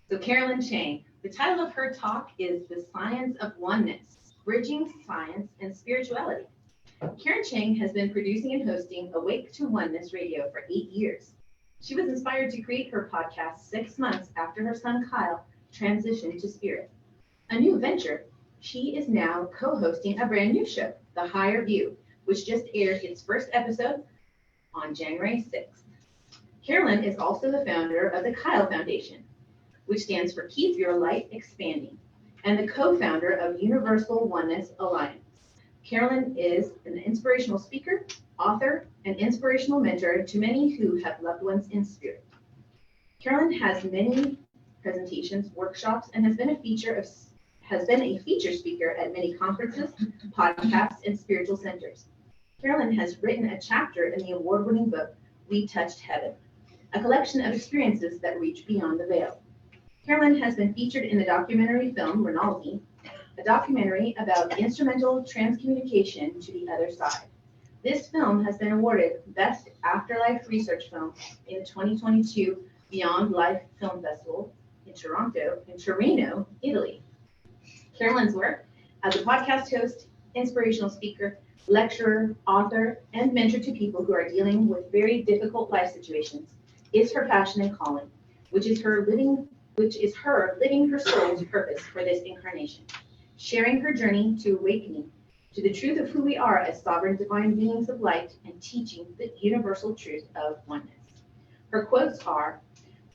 So Carolyn Chang, the title of her talk is The Science of Oneness, Bridging Science and Spirituality. Karen Chang has been producing and hosting Awake to Oneness Radio for 8 years. She was inspired to create her podcast 6 months after her son Kyle transitioned to spirit. A new venture, she is now co-hosting a brand new show, The Higher View, which just aired its first episode on January 6th. Carolyn is also the founder of the Kyle Foundation, which stands for Keep Your Light Expanding, and the co-founder of Universal Oneness Alliance. Carolyn is an inspirational speaker, author, and inspirational mentor to many who have loved ones in spirit. Carolyn has many presentations, workshops, and has been a feature speaker at many conferences, podcasts, and spiritual centers. Carolyn has written a chapter in the award-winning book, We Touched Heaven, a collection of experiences that reach beyond the veil. Carolyn has been featured in the documentary film Rinaldi, a documentary about instrumental transcommunication to the other side. This film has been awarded Best Afterlife Research Film in the 2022 Beyond Life Film Festival in Torino, Italy. Carolyn's work as a podcast host, inspirational speaker, lecturer, author, and mentor to people who are dealing with very difficult life situations is her passion and calling, which is her living her soul's purpose for this incarnation, sharing her journey to awakening to the truth of who we are as sovereign divine beings of light and teaching the universal truth of oneness. Her quotes are,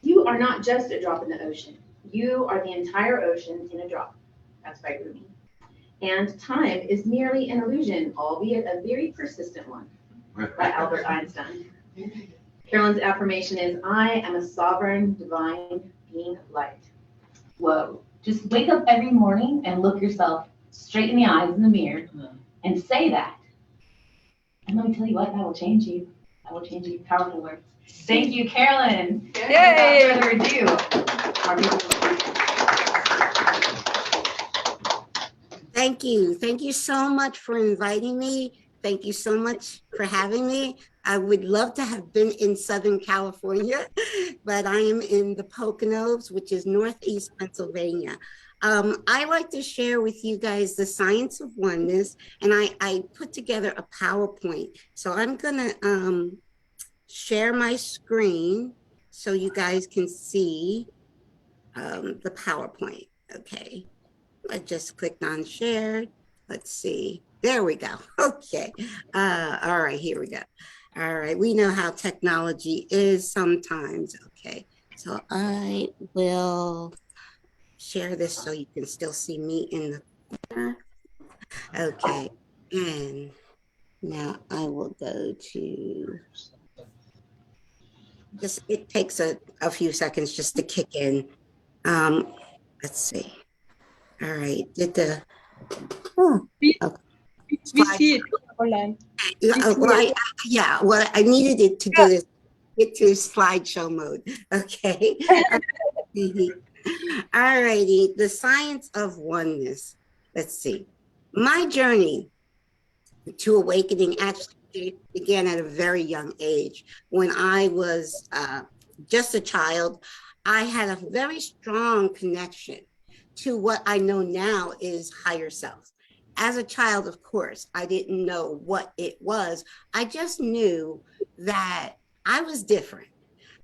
"You are not just a drop in the ocean. You are the entire ocean in a drop." That's by Rumi. And time is merely an illusion, albeit a very persistent one, by Albert Einstein. Carolyn's affirmation is, "I am a sovereign divine being of light." Whoa. Just wake up every morning and look yourself straight in the eyes in the mirror and say that. And let me tell you what, that will change you. That will change you. Powerful words. Thank you, Carolyn. Yay! Without further ado, Thank you. Thank you so much for inviting me. Thank you so much for having me. I would love to have been in Southern California, but I am in the Poconos, which is Northeast Pennsylvania. I like to share with you guys the science of oneness, and I put together a PowerPoint. So I'm gonna share my screen so you guys can see the PowerPoint. Okay, I just clicked on share. Let's see. There we go. Okay. All right, here we go. All right, we know how technology is sometimes. Okay, so I will share this so you can still see me in the corner. Okay, and now I will go to, just, it takes a few seconds just to kick in. Let's see. All right, did the, oh, okay. We see it online. Well, I needed it to do this, get to slideshow mode. Okay. All righty. The science of oneness. Let's see. My journey to awakening actually began at a very young age. When I was just a child, I had a very strong connection to what I know now is higher self. As a child, of course, I didn't know what it was. I just knew that I was different.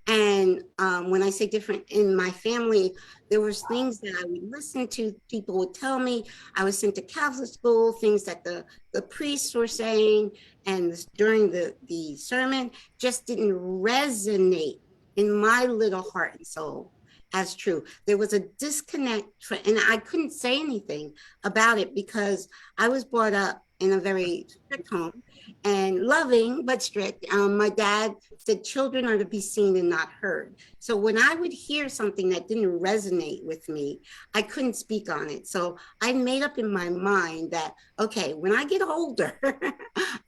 And when I say different, in my family, there was things that I would listen to, people would tell me. I was sent to Catholic school, things that the priests were saying, and during the sermon just didn't resonate in my little heart and soul as true. There was a disconnect, and I couldn't say anything about it because I was brought up in a very strict home and loving, but strict. My dad said children are to be seen and not heard. So when I would hear something that didn't resonate with me, I couldn't speak on it. So I made up in my mind that, okay, when I get older,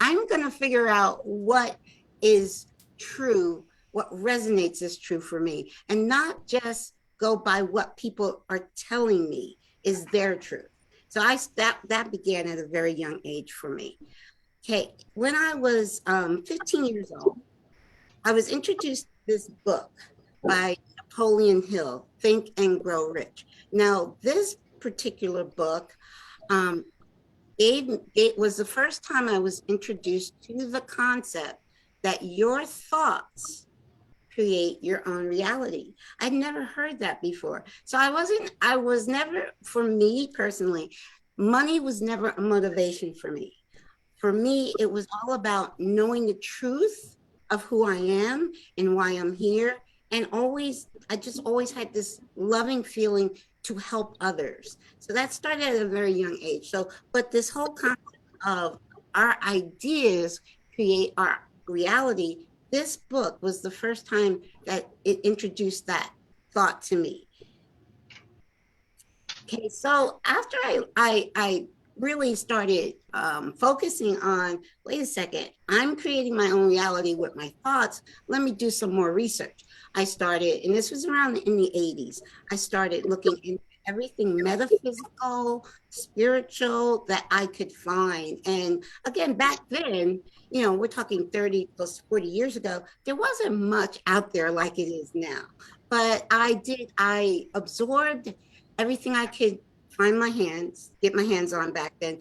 I'm gonna figure out what is true, what resonates as true for me, and not just go by what people are telling me is their truth. So that began at a very young age for me. Okay, when I was 15 years old, I was introduced to this book by a Napoleon Hill, Think and Grow Rich. Now, this particular book it was the first time I was introduced to the concept that your thoughts create your own reality. I'd never heard that before. So I was never, for me personally, money was never a motivation for me. For me, it was all about knowing the truth of who I am and why I'm here. And I just always had this loving feeling to help others. So that started at a very young age. So, but this whole concept of our ideas create our reality, this book was the first time that it introduced that thought to me. Okay, so after I really started focusing on, wait a second, I'm creating my own reality with my thoughts. Let me do some more research. I started, and this was around in the 80s, I started looking into everything metaphysical, spiritual that I could find. And again, back then, you know, we're talking 30 plus 40 years ago, there wasn't much out there like it is now. But I absorbed everything I could get my hands on back then.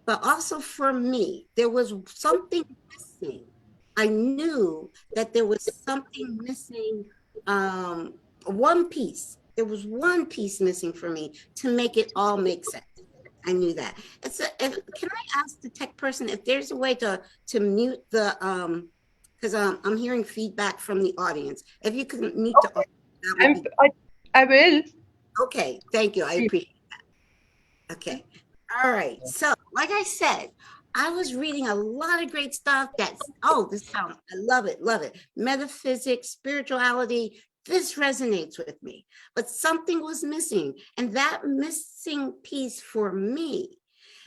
But also for me, there was something missing. I knew that there was something missing, one piece. There was one piece missing for me to make it all make sense. I knew that. Can I ask the tech person if there's a way to mute the, because I'm hearing feedback from the audience. If you could mute the audience, I will. Okay, thank you. I appreciate that. Okay. All right. So, like I said, I was reading a lot of great stuff that's, this sounds, I love it, love it. Metaphysics, spirituality, this resonates with me. But something was missing. And that missing piece for me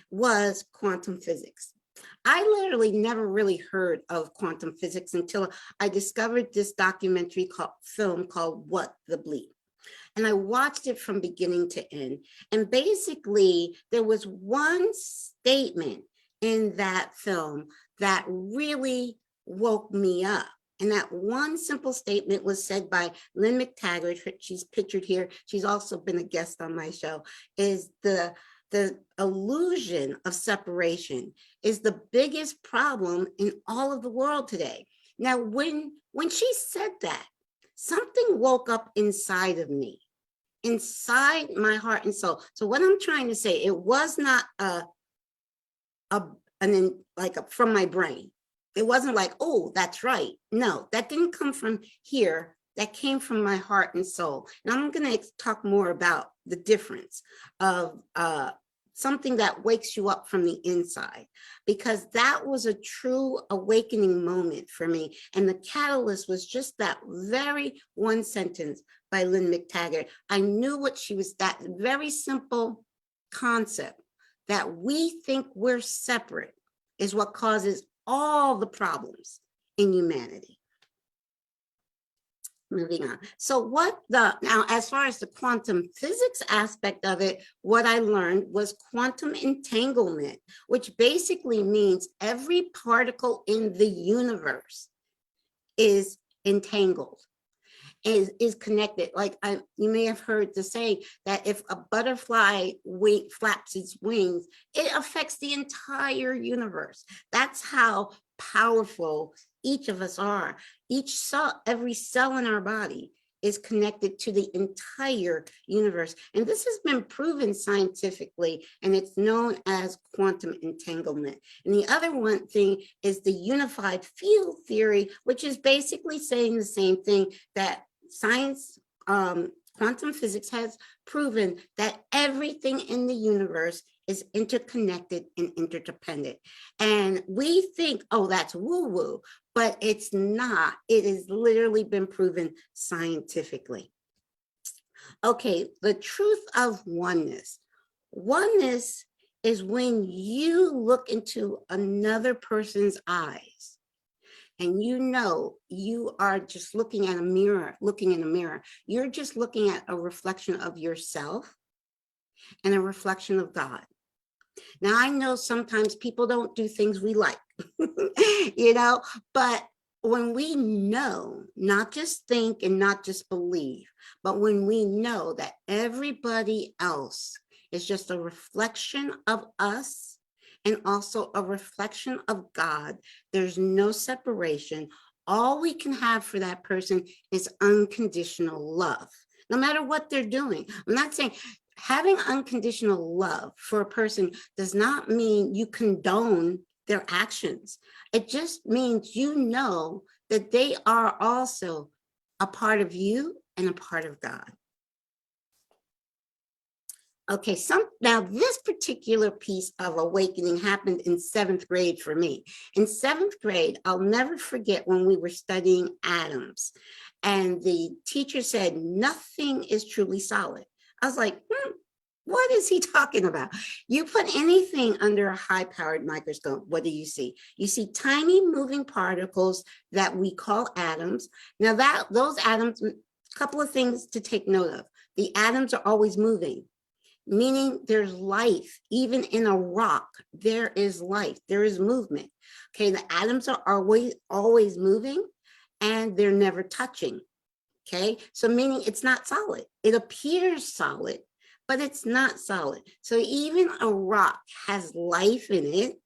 was quantum physics. I literally never really heard of quantum physics until I discovered this documentary film called What the Bleep. And I watched it from beginning to end. And basically, there was one statement in that film that really woke me up. And that one simple statement was said by Lynn McTaggart. She's pictured here. She's also been a guest on my show. Is the illusion of separation is the biggest problem in all of the world today. Now, when she said that, something woke up inside of me, inside my heart and soul. So what I'm trying to say, it was not from my brain. It wasn't like, oh, that's right. No, that didn't come from here. That came from my heart and soul. And I'm going to talk more about the difference of something that wakes you up from the inside, because that was a true awakening moment for me. And the catalyst was just that very one sentence by Lynn McTaggart. I knew what she was, that very simple concept that we think we're separate is what causes all the problems in humanity. Moving on. So now, as far as the quantum physics aspect of it, what I learned was quantum entanglement, which basically means every particle in the universe is entangled, is connected. Like you may have heard the saying that if a butterfly flaps its wings, it affects the entire universe. That's how powerful each of us are. Each cell, every cell in our body is connected to the entire universe. And this has been proven scientifically, and it's known as quantum entanglement. And the other one thing is the unified field theory, which is basically saying the same thing, that science, quantum physics has proven that everything in the universe is interconnected and interdependent. And we think, oh, that's woo-woo, but it's not. It has literally been proven scientifically. Okay, the truth of oneness. Oneness is when you look into another person's eyes and you know you are just looking at a mirror, looking in a mirror. You're just looking at a reflection of yourself and a reflection of God. Now, I know sometimes people don't do things we like, you know, but when we know not just think and not just believe, but when we know that everybody else is just a reflection of us and also a reflection of God, there's no separation. All we can have for that person is unconditional love, no matter what they're doing. I'm not saying having unconditional love for a person does not mean you condone their actions. It just means you know that they are also a part of you and a part of God. Okay, now this particular piece of awakening happened in 7th grade for me. In 7th grade, I'll never forget when we were studying atoms, and the teacher said, nothing is truly solid. I was like, what is he talking about? You put anything under a high-powered microscope, what do you see? You see tiny moving particles that we call atoms. Now those atoms, a couple of things to take note of. The atoms are always moving, meaning there's life. Even in a rock, there is life, there is movement. Okay, the atoms are always moving and they're never touching. Okay, so meaning it's not solid. It appears solid, but it's not solid. So even a rock has life in it,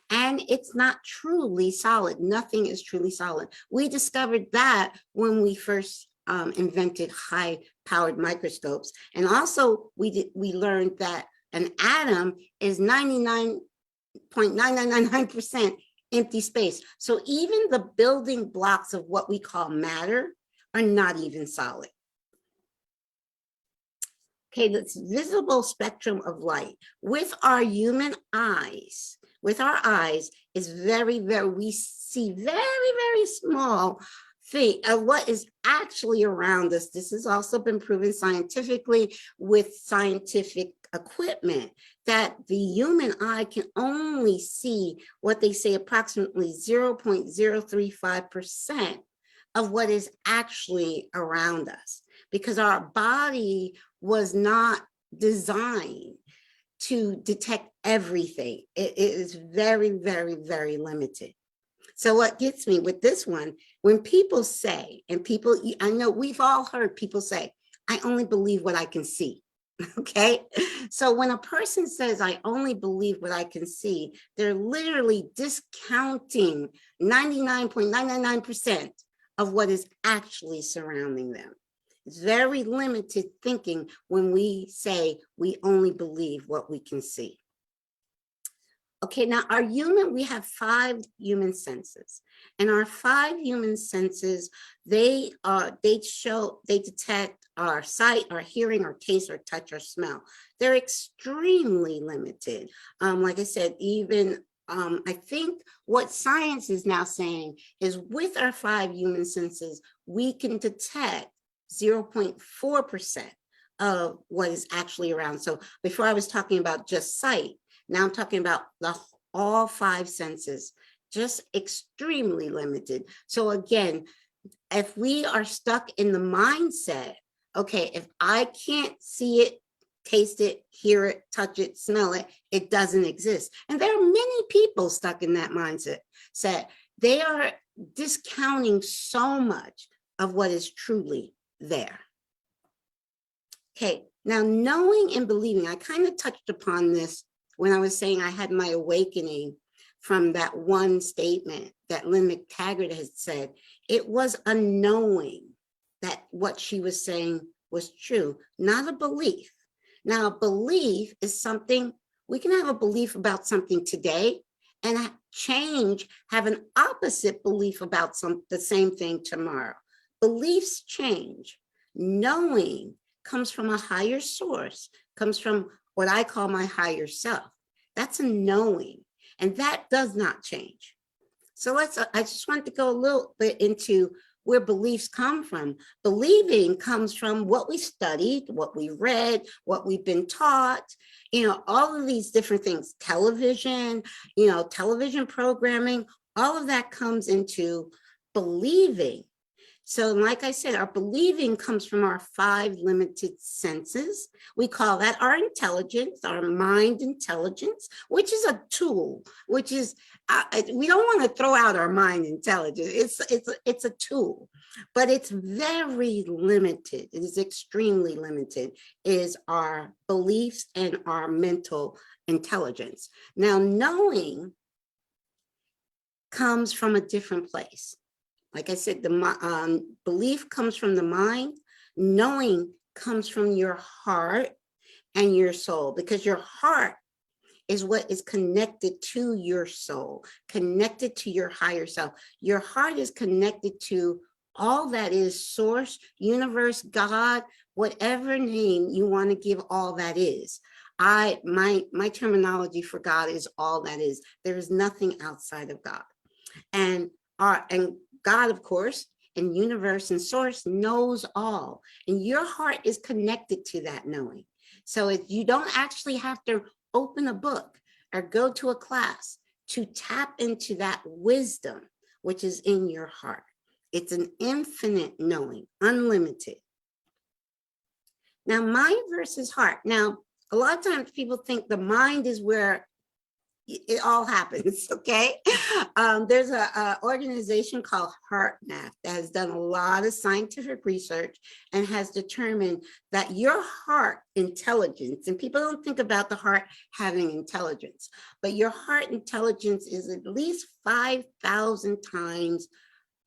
and it's not truly solid. Nothing is truly solid. We discovered that when we first invented high-powered microscopes. And also we learned that an atom is 99.9999% empty space. So even the building blocks of what we call matter are not even solid. Okay, this visible spectrum of light with our human eyes, is very, we see very, very small thing of what is actually around us. This has also been proven scientifically with scientific equipment, that the human eye can only see what they say approximately 0.035% of what is actually around us, because our body was not designed to detect everything. It is very, very, very limited. So what gets me with this one, when people say, and I know we've all heard people say, I only believe what I can see. Okay, so when a person says, I only believe what I can see, they're literally discounting 99.999% of what is actually surrounding them. It's very limited thinking when we say we only believe what we can see. Okay, now we have 5 human senses, and our 5 human senses, they detect our sight, our hearing, our taste, our touch, our smell. They're extremely limited. Like I said, even I think what science is now saying is with our 5 human senses, we can detect 0.4% of what is actually around. So before I was talking about just sight, now I'm talking about all 5 senses, just extremely limited. So again, if we are stuck in the mindset, okay, if I can't see it, taste it, hear it, touch it, smell it, it doesn't exist. And there are many people stuck in that mindset. They are discounting so much of what is truly there. Okay, now knowing and believing, I kind of touched upon this when I was saying I had my awakening from that one statement that Lynn McTaggart had said. It was a knowing that what she was saying was true, not a belief. Now, a belief is something, we can have a belief about something today and have an opposite belief about the same thing tomorrow. Beliefs change. Knowing comes from a higher source, comes from what I call my higher self. That's a knowing, and that does not change. So I just want to go a little bit into where beliefs come from. Believing comes from what we studied, what we read, what we've been taught, all of these different things, television, television programming, all of that comes into believing. So like I said, our believing comes from our 5 limited senses. We call that our intelligence, our mind intelligence, which is a tool, which is, we don't want to throw out our mind intelligence. It's a tool. but it's very limited. It is extremely limited, is our beliefs and our mental intelligence. Now, knowing comes from a different place. Like I said, the belief comes from the mind. Knowing comes from your heart and your soul, because your heart is what is connected to your soul, connected to your higher self. Your heart is connected to all that is source, universe, God, whatever name you want to give all that is. My terminology for God is all that is. There is nothing outside of God. And God, of course, and universe and source knows all. And your heart is connected to that knowing. So you don't actually have to open a book or go to a class to tap into that wisdom, which is in your heart. It's an infinite knowing, unlimited. Now, mind versus heart. Now, a lot of times people think the mind is where it all happens, okay? There's an organization called HeartMath that has done a lot of scientific research and has determined that your heart intelligence, and people don't think about the heart having intelligence, but your heart intelligence is at least 5,000 times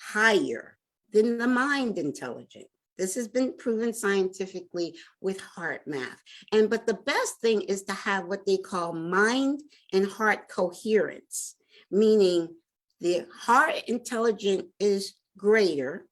higher than the mind intelligence. This has been proven scientifically with HeartMath. But the best thing is to have what they call mind and heart coherence, meaning the heart intelligence is greater.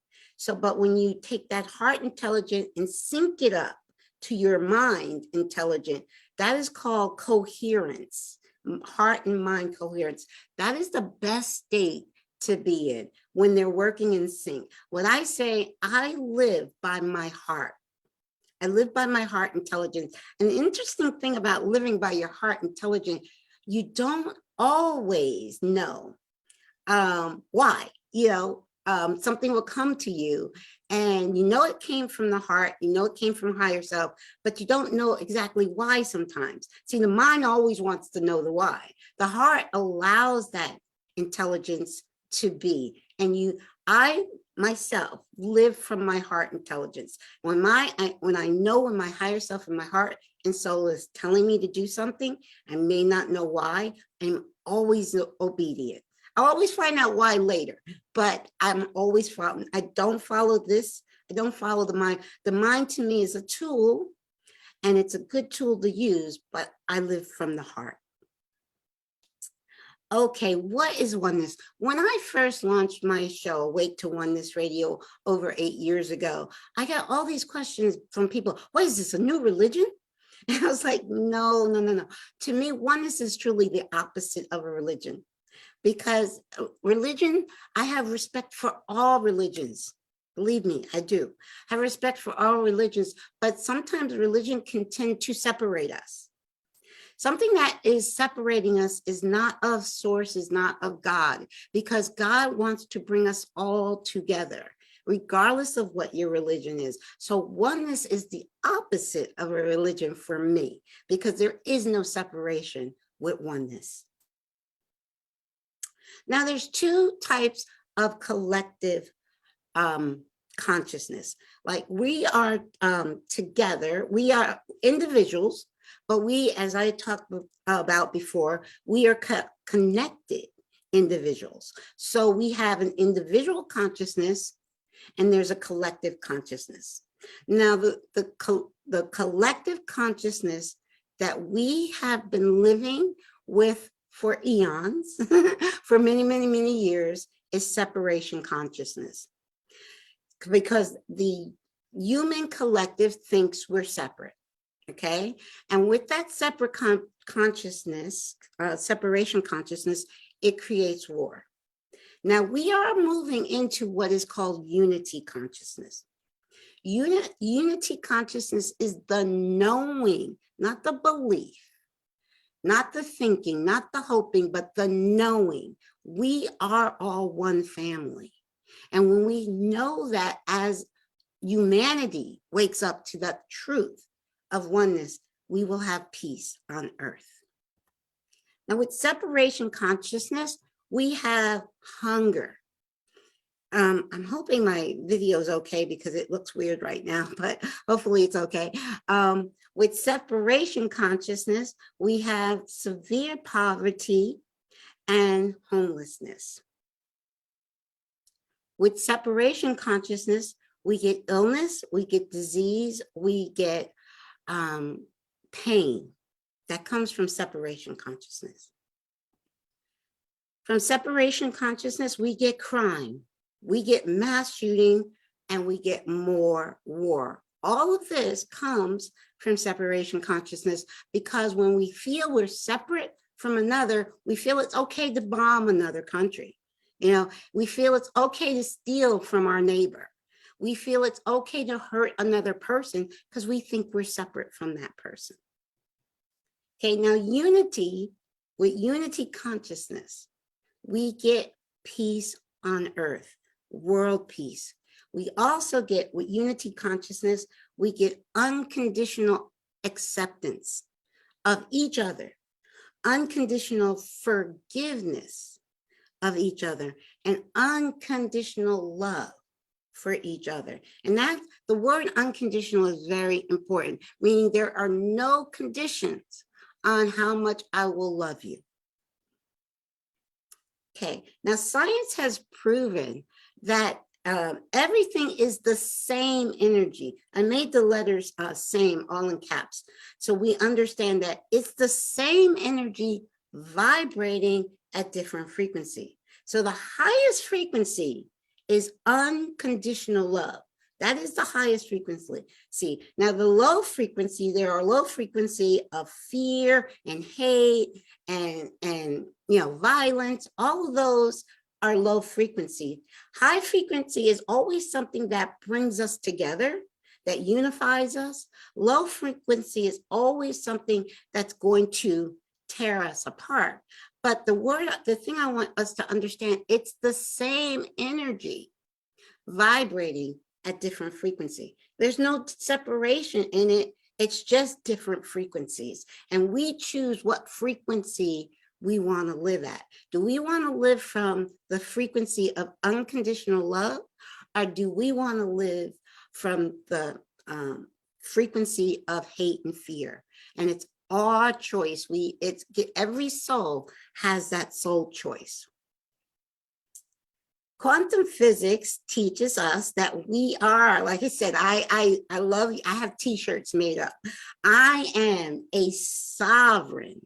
But when you take that heart intelligence and sync it up to your mind intelligence, that is called coherence, heart and mind coherence. That is the best state to be in when they're working in sync. When I say I live by my heart, I live by my heart intelligence. An interesting thing about living by your heart intelligence, you don't always know why. Something will come to you and it came from the heart, it came from higher self, but you don't know exactly why sometimes. See, the mind always wants to know the why. The heart allows that intelligence to be. And I myself live from my heart intelligence. When I know when my higher self and my heart and soul is telling me to do something, I may not know why, I'm always obedient. I'll always find out why later, but I'm always following. I don't follow this. I don't follow the mind. The mind to me is a tool, and it's a good tool to use, but I live from the heart. Okay, what is oneness? When I first launched my show, Awake to Oneness Radio, over 8 years ago, I got all these questions from people. What is this, a new religion? And I was like, no. To me, oneness is truly the opposite of a religion, because religion, I have respect for all religions. Believe me, I do. I have respect for all religions, but sometimes religion can tend to separate us. Something that is separating us is not of source, is not of God, because God wants to bring us all together, regardless of what your religion is. So oneness is the opposite of a religion for me, because there is no separation with oneness. Now, there's two types of collective consciousness. Like we are together, we are individuals, but we, as I talked about before, we are connected individuals. So we have an individual consciousness and there's a collective consciousness. Now, the collective consciousness that we have been living with for eons, for many, many, many years, is separation consciousness. Because the human collective thinks we're separate. Okay, and with that separate consciousness, separation consciousness, it creates war. Now we are moving into what is called unity consciousness. Unity consciousness is the knowing, not the belief, not the thinking, not the hoping, but the knowing. We are all one family. And when we know that, as humanity wakes up to that truth of oneness, we will have peace on earth. Now, with separation consciousness, we have hunger. I'm hoping my video is okay because it looks weird right now, but hopefully it's okay. With separation consciousness, we have severe poverty and homelessness. With separation consciousness, we get illness, we get disease, we get pain that comes from separation consciousness. From separation consciousness, we get crime, we get mass shooting, and we get more war. All of this comes from separation consciousness because when we feel we're separate from another, we feel it's okay to bomb another country. You know, we feel it's okay to steal from our neighbor. We feel it's okay to hurt another person because we think we're separate from that person. Okay, now unity, with unity consciousness, we get peace on earth, world peace. We also get, with unity consciousness, we get unconditional acceptance of each other, unconditional forgiveness of each other, and unconditional love for each other. And that, the word unconditional is very important, meaning there are no conditions on how much I will love you. Okay, now science has proven that everything is the same energy. I made the letters same, all in caps. So we understand that it's the same energy vibrating at different frequency. So the highest frequency is unconditional love. That is the highest frequency. See, now the low frequency, there are low frequency of fear and hate and you know, violence. All of those are low frequency. High frequency is always something that brings us together, that unifies us. Low frequency is always something that's going to tear us apart. But the thing I want us to understand, it's the same energy vibrating at different frequency. There's no separation in it. It's just different frequencies. And we choose what frequency we want to live at. Do we want to live from the frequency of unconditional love? Or do we want to live from the frequency of hate and fear? And it's our choice. Every soul has that soul choice. Quantum physics teaches us that we are, like I said, I have t-shirts made up. I am a sovereign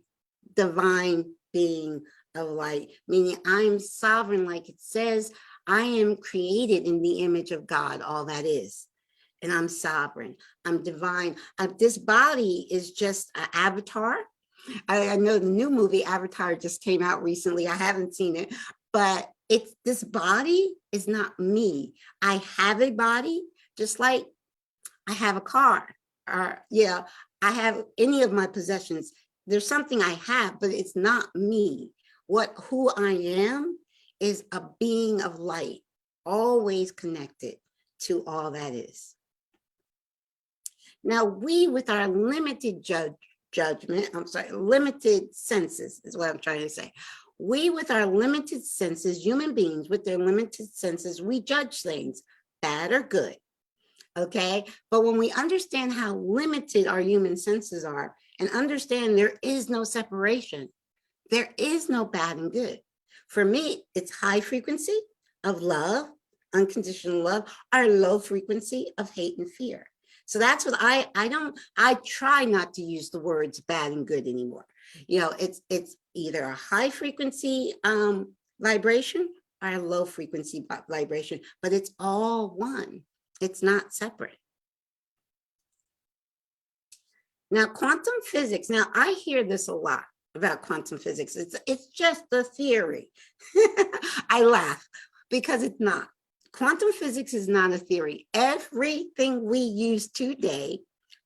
divine being of light, meaning I'm sovereign, like it says, I am created in the image of God, all that is. And I'm sovereign, I'm divine. This body is just an avatar. I know the new movie Avatar just came out recently. I haven't seen it, but this body is not me. I have a body, just like I have a car, or yeah, I have any of my possessions. There's something I have, but it's not me. Who I am is a being of light, always connected to all that is. Now we, with our limited limited senses is what I'm trying to say. We, with our limited senses, human beings with their limited senses, we judge things, bad or good, okay? But when we understand how limited our human senses are and understand there is no separation, there is no bad and good. For me, it's high frequency of love, unconditional love, or low frequency of hate and fear. So that's what I try not to use the words bad and good anymore. You know, it's either a high frequency vibration or a low frequency vibration, but it's all one. It's not separate. Now, quantum physics, now I hear this a lot about quantum physics. It's just a theory. I laugh because it's not. Quantum physics is not a theory. Everything we use today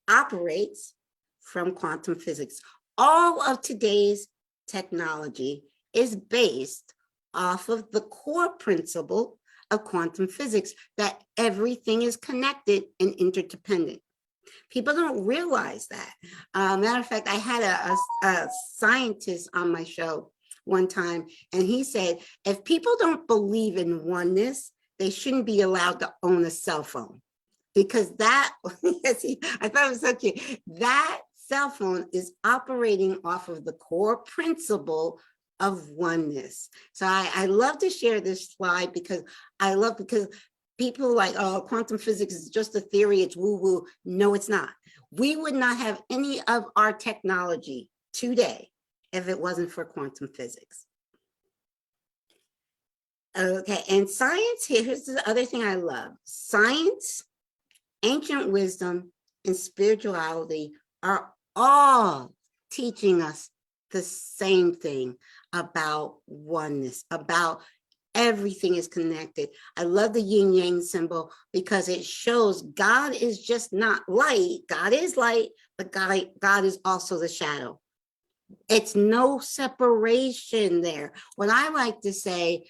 operates from quantum physics. All of today's technology is based off of the core principle of quantum physics, that everything is connected and interdependent. People don't realize that. Matter of fact, I had a scientist on my show one time, and he said, if people don't believe in oneness, they shouldn't be allowed to own a cell phone, because that, I thought it was so cute. That cell phone is operating off of the core principle of oneness. So I love to share this slide because because people are like, oh, quantum physics is just a theory, it's woo-woo. No, it's not. We would not have any of our technology today if it wasn't for quantum physics. Okay, and science, here's the other thing I love. Science, ancient wisdom, and spirituality are all teaching us the same thing about oneness, about everything is connected. I love the yin yang symbol because it shows God is just not light. God is light, but God is also the shadow. It's no separation there. What I like to say,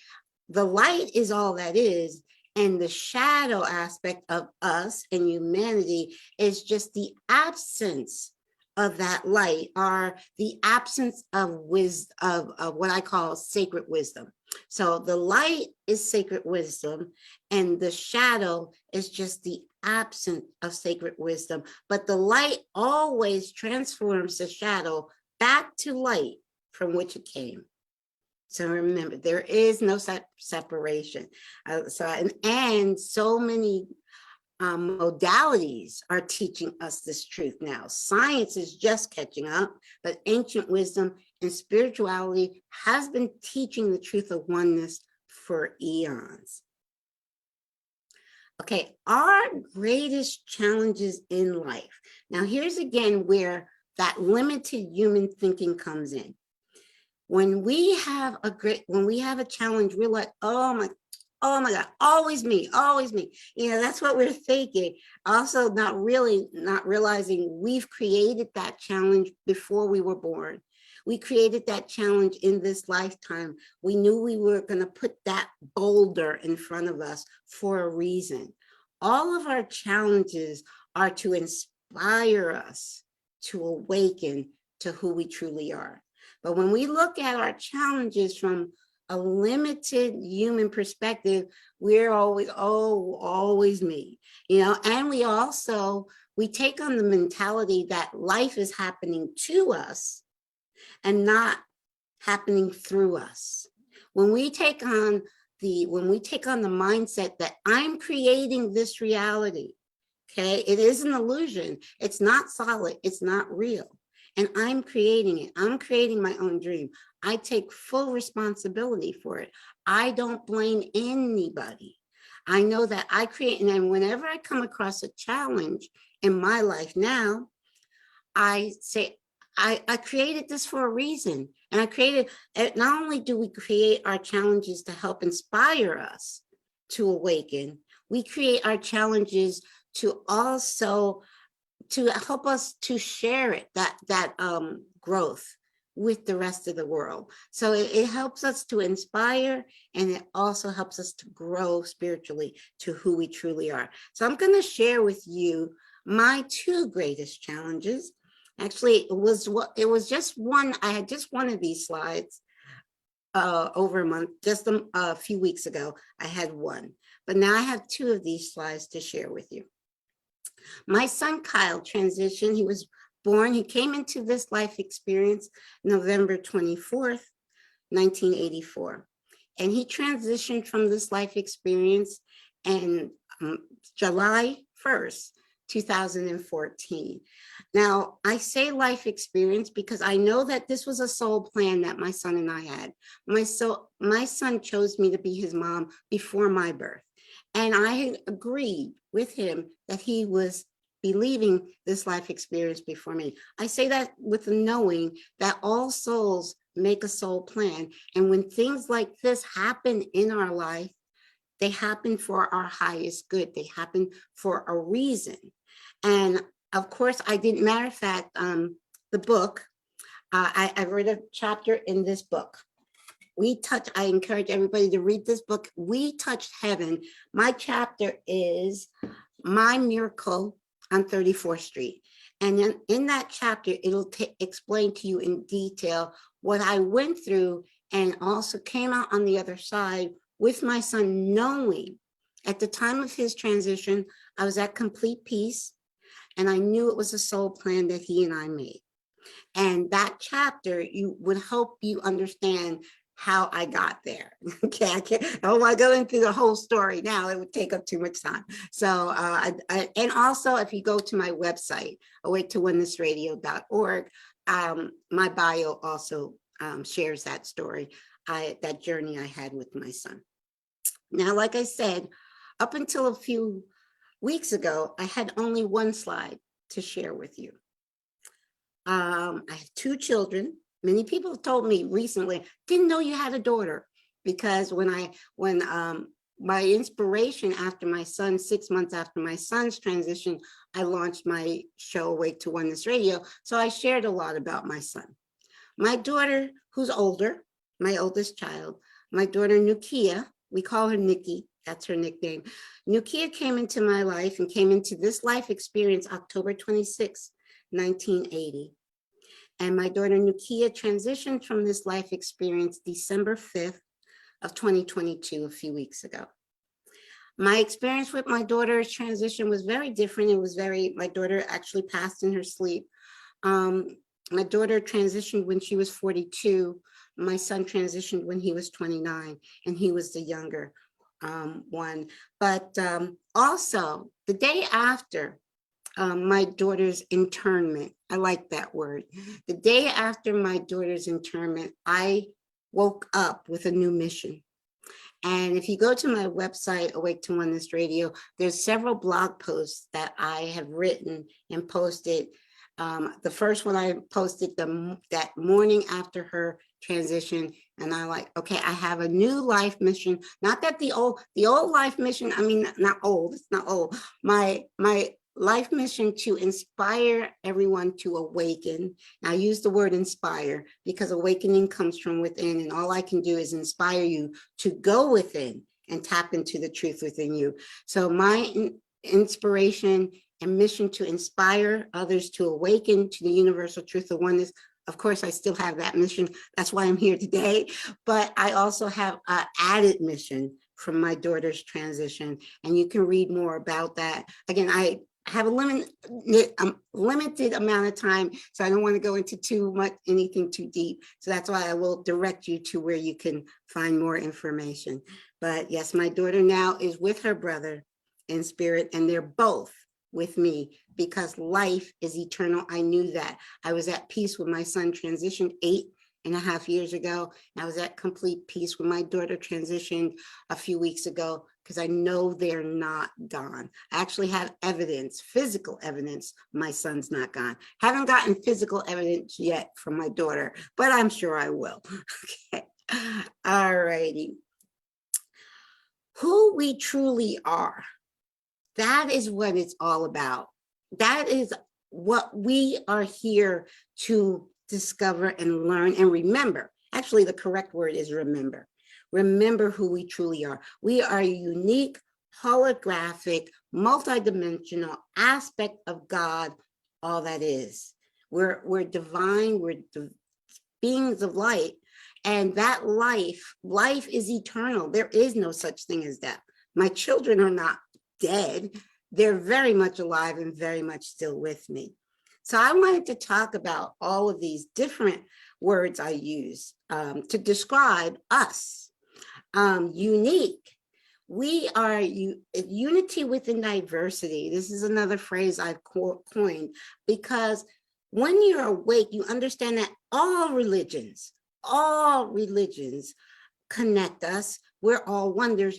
the light is all that is, and the shadow aspect of us and humanity is just the absence of that light, or the absence of wisdom, of what I call sacred wisdom. So the light is sacred wisdom, and the shadow is just the absence of sacred wisdom. But the light always transforms the shadow back to light from which it came. So remember, there is no separation. And so many modalities are teaching us this truth now. Science is just catching up, but ancient wisdom and spirituality has been teaching the truth of oneness for eons. Okay, our greatest challenges in life. Now, here's again where that limited human thinking comes in. When we have a challenge, we're like, oh my God, always me, always me. You know, that's what we're thinking. Also, not realizing we've created that challenge before we were born. We created that challenge in this lifetime. We knew we were going to put that boulder in front of us for a reason. All of our challenges are to inspire us to awaken to who we truly are. But when we look at our challenges from a limited human perspective, we're always, oh, always me, you know, and we take on the mentality that life is happening to us and not happening through us. When we take on the mindset that I'm creating this reality, okay, it is an illusion. It's not solid. It's not real. And I'm creating it. I'm creating my own dream. I take full responsibility for it. I don't blame anybody. I know that I create, and then whenever I come across a challenge in my life now, I say, I created this for a reason. And I created, not only do we create our challenges to help inspire us to awaken, we create our challenges to also to help us to share it, that growth with the rest of the world. So it helps us to inspire, and it also helps us to grow spiritually to who we truly are. So I'm going to share with you my two greatest challenges. Actually, it was just one. I had just one of these slides over a month, just a few weeks ago. I had one, but now I have two of these slides to share with you. My son Kyle transitioned. He came into this life experience November 24th, 1984. And he transitioned from this life experience in July 1st, 2014. Now, I say life experience because I know that this was a soul plan that my son and I had. My son chose me to be his mom before my birth. And I agreed with him that he was believing this life experience before me. I say that with the knowing that all souls make a soul plan. And when things like this happen in our life, they happen for our highest good. They happen for a reason. And of course, matter of fact, the book, I read a chapter in this book. I encourage everybody to read this book. We Touched Heaven. My chapter is My Miracle on 34th Street. And then in that chapter, it'll explain to you in detail what I went through, and also came out on the other side with my son, knowing At the time of his transition, I was at complete peace, and I knew it was a soul plan that he and I made. And that chapter, you would hope you understand how I got there. Okay, I don't want to go into the whole story now. It would take up too much time. So, and also if you go to my website, awake-to-onenessradio.org, my bio also shares that story, that journey I had with my son. Now, like I said, up until a few weeks ago, I had only one slide to share with you. I have two children. Many people have told me recently, didn't know you had a daughter, because when my inspiration after my son, 6 months after my son's transition, I launched my show, Awake to Oneness Radio. So I shared a lot about my son. My daughter, who's older, my oldest child, my daughter, Nukia, we call her Nikki, that's her nickname. Nukia came into my life and came into this life experience October 26, 1980. And my daughter Nukia transitioned from this life experience December 5th of 2022, a few weeks ago. My experience with my daughter's transition was very different. It was my daughter actually passed in her sleep. My daughter transitioned when she was 42. My son transitioned when he was 29, and he was the younger one. But also the day after my daughter's internment, I like that word. The day after my daughter's internment, I woke up with a new mission. And if you go to my website, Awake to Oneness Radio, there's several blog posts that I have written and posted. The first one I posted that morning after her transition, and I like, okay, I have a new life mission. Not that the old life mission, I mean, not old, it's not old. My life mission to inspire everyone to awaken. And I use the word inspire because awakening comes from within, and all I can do is inspire you to go within and tap into the truth within you. So my inspiration and mission to inspire others to awaken to the universal truth of oneness. Of course, I still have that mission. That's why I'm here today. But I also have an added mission from my daughter's transition. And you can read more about that. Again, I have a limited amount of time, so I don't want to go into anything too deep. So that's why I will direct you to where you can find more information. But yes, my daughter now is with her brother in spirit, and they're both with me because life is eternal. I knew that. I was at peace when my son transitioned 8.5 years ago. And I was at complete peace when my daughter transitioned a few weeks ago, because I know they're not gone. I actually have evidence, physical evidence, my son's not gone. Haven't gotten physical evidence yet from my daughter, but I'm sure I will. Okay. All righty. Who we truly are. That is what it's all about. That is what we are here to discover and learn and remember. Actually, the correct word is remember. Remember who we truly are. We are a unique, holographic, multidimensional aspect of God, all that is. We're divine, we're beings of light, and that life is eternal. There is no such thing as death. My children are not dead. They're very much alive and very much still with me. So I wanted to talk about all of these different words I use to describe us. Unique. We are unity within diversity. This is another phrase I've coined, because when you're awake, you understand that all religions connect us. We're all one. They're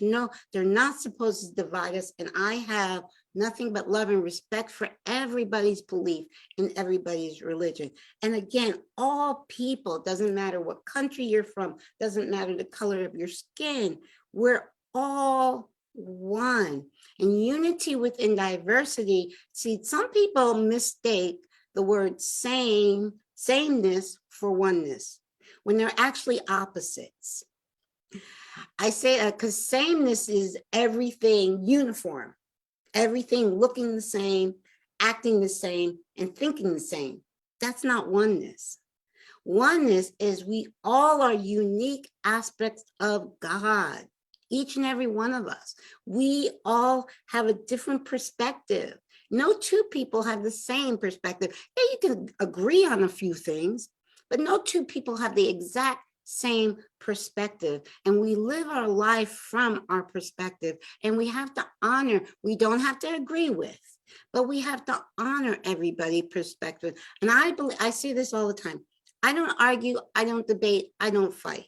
not supposed to divide us. And I have nothing but love and respect for everybody's belief in everybody's religion. And again, all people, doesn't matter what country you're from, doesn't matter the color of your skin, we're all one. And unity within diversity. See, some people mistake the word sameness for oneness, when they're actually opposites. I say that because sameness is everything uniform, everything looking the same, acting the same, and thinking the same. That's not oneness. Oneness is we all are unique aspects of God, each and every one of us. We all have a different perspective. No two people have the same perspective. Yeah, you can agree on a few things, but no two people have the exact same perspective. And we live our life from our perspective, and we have to honor, we don't have to agree with, but we have to honor everybody's perspective. And I say this all the time. I don't argue, I don't debate, I don't fight.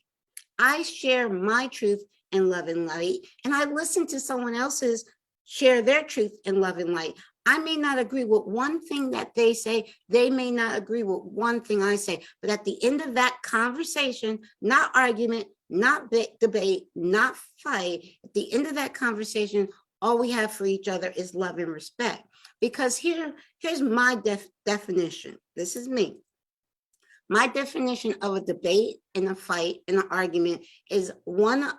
I share my truth in love and light, and I listen to someone else's share their truth in love and light. I may not agree with one thing that they say. They may not agree with one thing I say. But at the end of that conversation, not argument, not debate, not fight, at the end of that conversation, all we have for each other is love and respect. Because here's my definition. This is me. My definition of a debate and a fight and an argument is one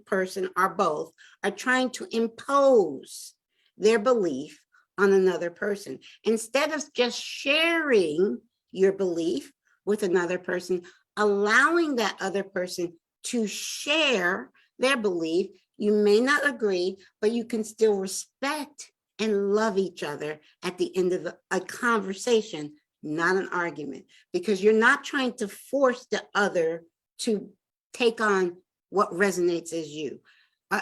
person or both are trying to impose their belief on another person. Instead of just sharing your belief with another person, allowing that other person to share their belief. You may not agree, but you can still respect and love each other at the end of a conversation, not an argument, because you're not trying to force the other to take on what resonates as you,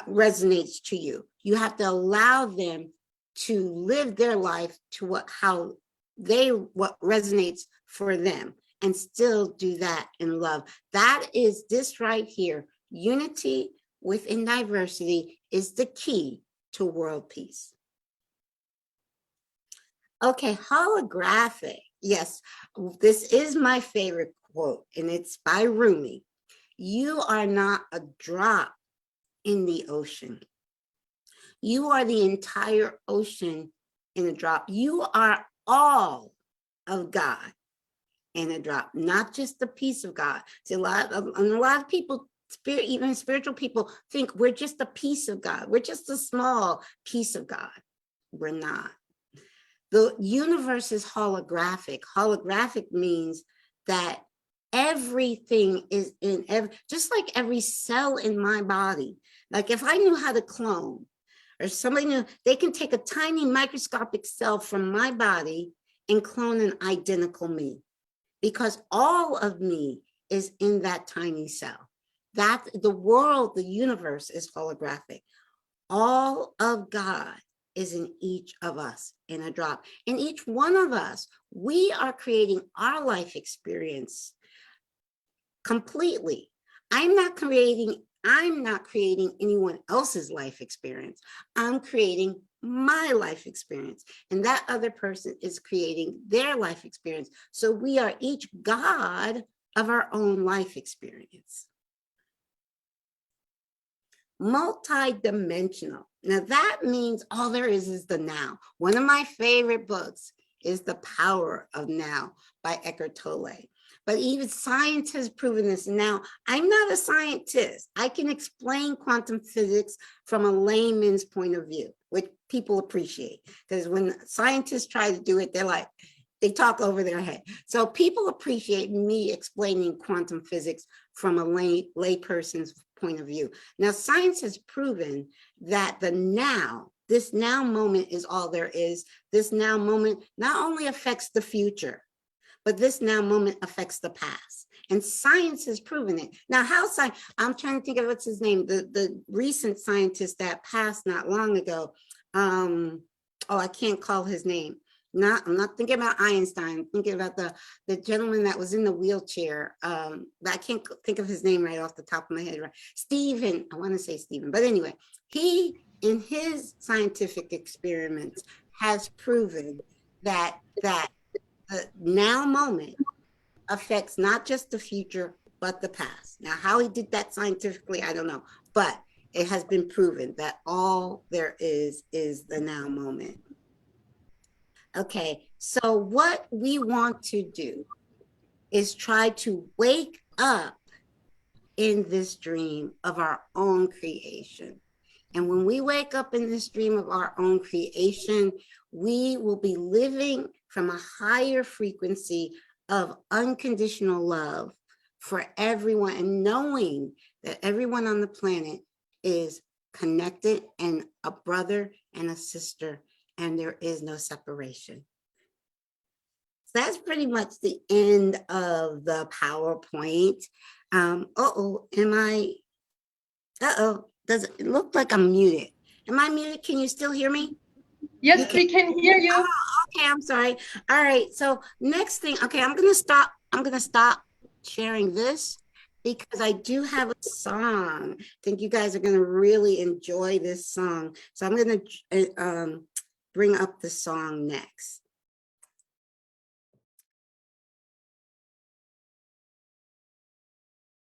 resonates to you. You have to allow them to live their life to what resonates for them, and still do that in love. That is this right here. Unity within diversity is the key to world peace. Okay, holographic. Yes, this is my favorite quote, and it's by Rumi. You are not a drop in the ocean. You are the entire ocean in a drop. You are all of God in a drop, not just the piece of God. See, a lot of people, even spiritual people, think we're just a piece of God. We're just a small piece of God. We're not. The universe is holographic. Holographic means that everything is in just like every cell in my body. Like if I knew how to clone, or somebody knew, they can take a tiny microscopic cell from my body and clone an identical me, because all of me is in that tiny cell. That the world, the universe is holographic. All of God is in each of us in a drop. In each one of us, we are creating our life experience completely. I'm not creating anyone else's life experience. I'm creating my life experience, and that other person is creating their life experience. So we are each God of our own life experience. Multidimensional. Now that means all there is the now. One of my favorite books is The Power of Now by Eckhart Tolle. But even science has proven this. Now, I'm not a scientist. I can explain quantum physics from a layman's point of view, which people appreciate. Because when scientists try to do it, they talk over their head. So people appreciate me explaining quantum physics from a layperson's point of view. Now, science has proven that this now moment is all there is. This now moment not only affects the future, but this now moment affects the past. And science has proven it. Now, I'm trying to think of what's his name, the recent scientist that passed not long ago. I can't call his name. I'm not thinking about Einstein. I'm thinking about the gentleman that was in the wheelchair. I can't think of his name right off the top of my head. Right? Stephen, I want to say Stephen, but anyway, he, in his scientific experiments, has proven that the now moment affects not just the future, but the past. Now, how he did that scientifically, I don't know, but it has been proven that all there is the now moment. Okay, so what we want to do is try to wake up in this dream of our own creation. And when we wake up in this dream of our own creation, we will be living from a higher frequency of unconditional love for everyone, and knowing that everyone on the planet is connected and a brother and a sister, and there is no separation. So that's pretty much the end of the PowerPoint. Does it look like I'm muted? Am I muted? Can you still hear me? Yes, we can hear you. Oh, okay, I'm sorry. All right, so next thing, okay, I'm gonna stop sharing this because I do have a song. I think you guys are gonna really enjoy this song. So I'm gonna bring up the song next.